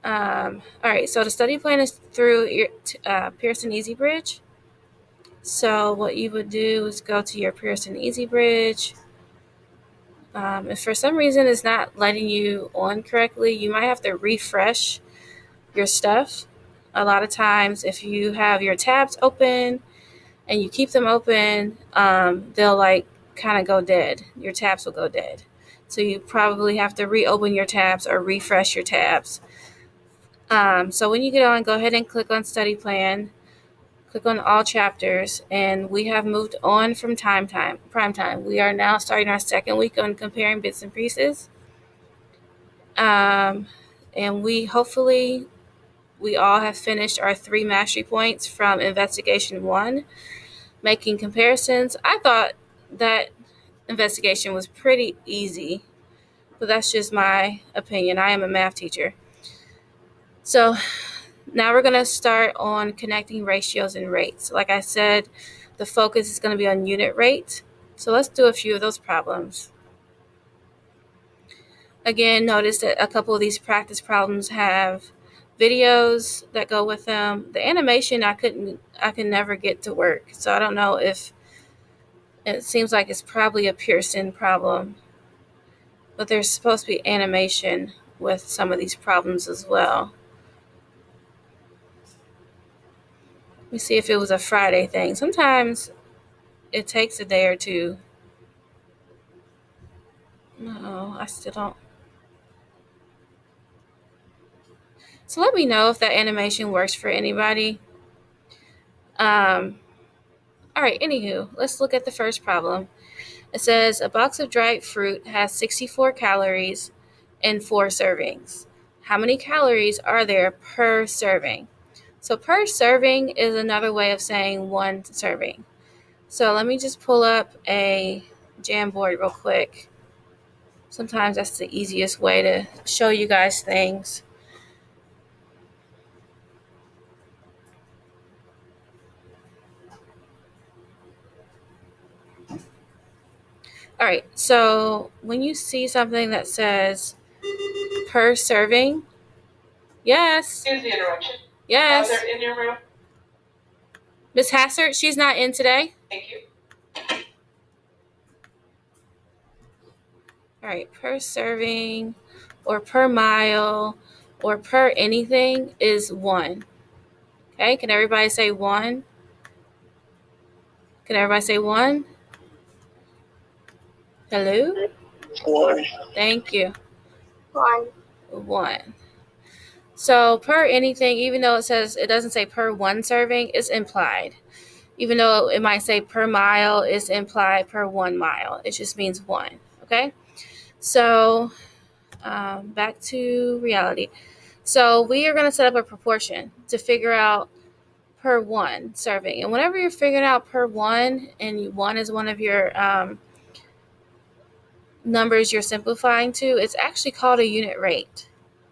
All right, so the study plan is through Pearson EasyBridge. So what you would do is go to your Pearson EasyBridge. If for some reason it's not letting you on correctly, you might have to refresh your stuff. A lot of times, if you have your tabs open and you keep them open, they'll like kind of go dead. Your tabs will go dead. So you probably have to reopen your tabs or refresh your tabs. So when you get on, go ahead and click on study plan, click on all chapters, and we have moved on from prime time. We are now starting our second week on comparing bits and pieces. And we all have finished our 3 mastery points from investigation 1, making comparisons. I thought that investigation was pretty easy, but that's just my opinion. I am a math teacher. So now we're going to start on connecting ratios and rates. Like I said, the focus is going to be on unit rate. So let's do a few of those problems. Again, notice that a couple of these practice problems have videos that go with them. The animation I can never get to work. So I don't know if it seems like it's probably a Pearson problem. But there's supposed to be animation with some of these problems as well. Let me see if it was a Friday thing. Sometimes it takes a day or two. No, I still don't. So let me know if that animation works for anybody. All right, anywho, let's look at the first problem. It says a box of dried fruit has 64 calories and 4 servings. How many calories are there per serving? So per serving is another way of saying 1 serving. So let me just pull up a Jamboard real quick. Sometimes that's the easiest way to show you guys things. All right, so when you see something that says per serving, yes. Excuse the interruption. Yes. They're in your room. Miss Hassert, she's not in today. Thank you. All right, per serving or per mile or per anything is 1. Okay, can everybody say 1? Can everybody say 1? Hello? 1. Thank you. 1. 1. So per anything, even though it doesn't say per 1 serving, it's implied. Even though it might say per mile, it's implied per 1 mile. It just means 1. Okay? So back to reality. So we are going to set up a proportion to figure out per 1 serving. And whenever you're figuring out per 1, and 1 is one of your numbers you're simplifying to, it's actually called a unit rate.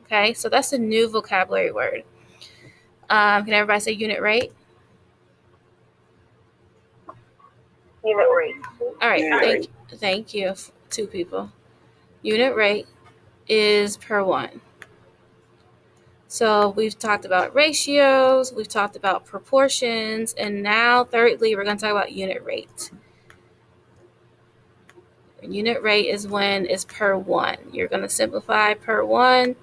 Okay, so that's a new vocabulary word. Can everybody say unit rate? Unit rate. All right, thank you, 2 people. Unit rate is per 1. So we've talked about ratios, we've talked about proportions, and now thirdly, we're going to talk about unit rate. Unit rate is when it's per 1. You're going to simplify per 1.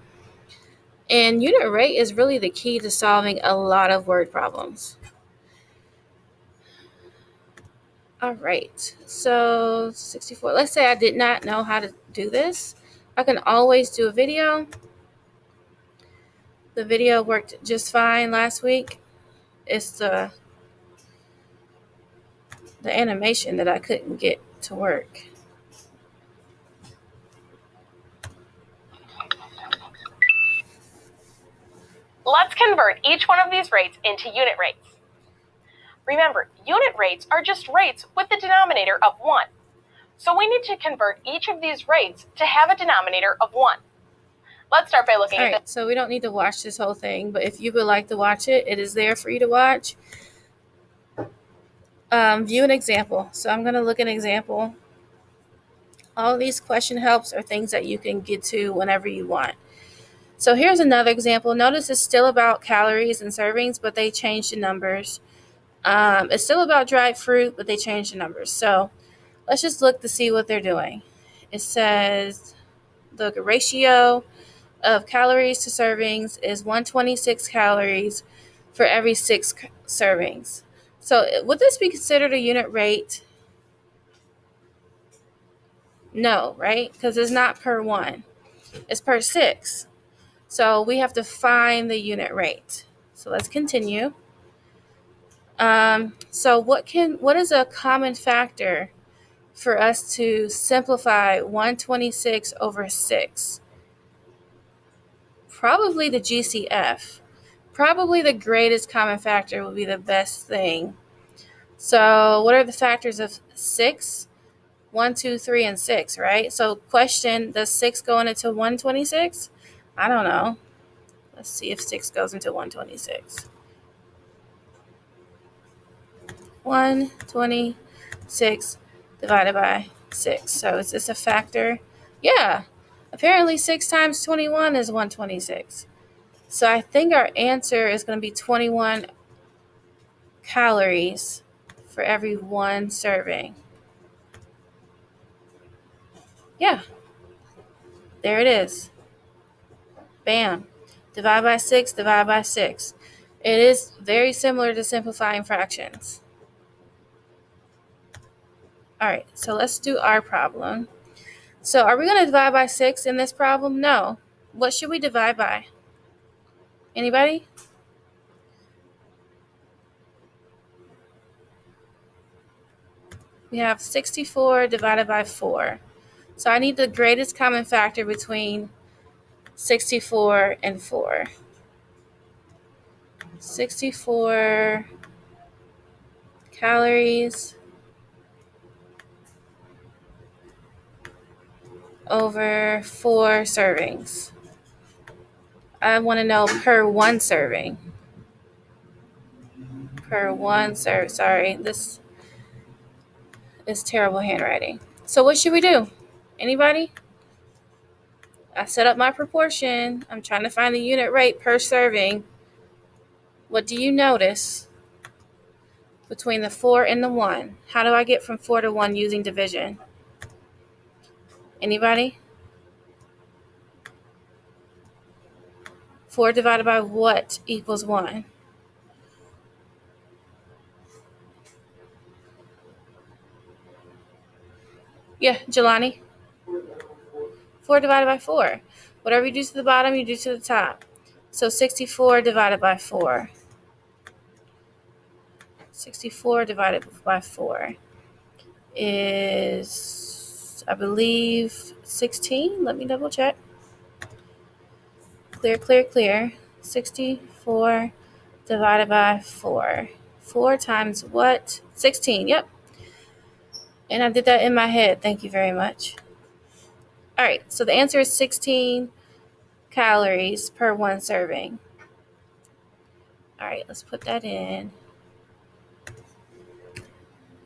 And unit rate is really the key to solving a lot of word problems. All right, so 64. Let's say I did not know how to do this. I can always do a video. The video worked just fine last week. It's the animation that I couldn't get to work. Let's convert each one of these rates into unit rates. Remember, unit rates are just rates with the denominator of 1. So we need to convert each of these rates to have a denominator of 1. Let's start by looking at this. So we don't need to watch this whole thing, but if you would like to watch it, it is there for you to watch. View an example. So I'm going to look at an example. All of these question helps are things that you can get to whenever you want. So here's another example. Notice it's still about calories and servings, but they changed the numbers. It's still about dried fruit, but they changed the numbers. So let's just look to see what they're doing. It says the ratio of calories to servings is 126 calories for every 6 servings. So would this be considered a unit rate? No, right? Because it's not per 1. It's per 6. So we have to find the unit rate. So let's continue. So what is a common factor for us to simplify 126 over 6? Probably the GCF. Probably the greatest common factor would be the best thing. So what are the factors of 6? 1, 2, 3, and 6, right? So question, does 6 go into 126? I don't know. Let's see if 6 goes into 126. 126 divided by 6. So is this a factor? Yeah. Apparently 6 times 21 is 126. So I think our answer is going to be 21 calories for every 1 serving. Yeah. There it is. Bam. Divide by 6, divide by 6. It is very similar to simplifying fractions. All right, so let's do our problem. So are we going to divide by 6 in this problem? No. What should we divide by? Anybody? We have 64 divided by 4. So I need the greatest common factor between 64 and 4. 64 calories over 4 servings. I want to know per 1 serving. Per 1 serve. Sorry, this is terrible handwriting. So what should we do? Anybody? I set up my proportion. I'm trying to find the unit rate per serving. What do you notice between the 4 and the 1? How do I get from 4 to 1 using division? Anybody? 4 divided by what equals 1? Yeah, Jelani? 4 divided by 4. Whatever you do to the bottom, you do to the top. So 64 divided by 4. 64 divided by 4 is, I believe, 16. Let me double check. Clear, clear, clear. 64 divided by 4. 4 times what? 16. Yep. And I did that in my head. Thank you very much. All right. So the answer is 16 calories per 1 serving. All right. Let's put that in.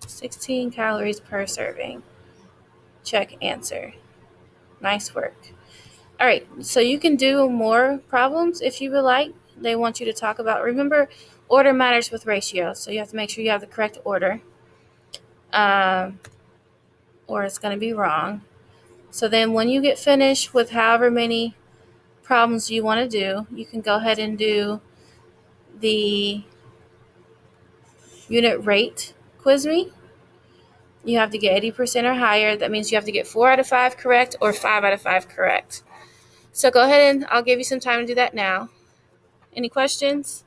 16 calories per serving. Check answer. Nice work. All right. So you can do more problems if you would like. They want you to talk about, remember, order matters with ratios. So you have to make sure you have the correct order. Or it's going to be wrong. So then when you get finished with however many problems you want to do, you can go ahead and do the unit rate quiz me. You have to get 80% or higher. That means you have to get 4 out of 5 correct or 5 out of 5 correct. So go ahead and I'll give you some time to do that now. Any questions?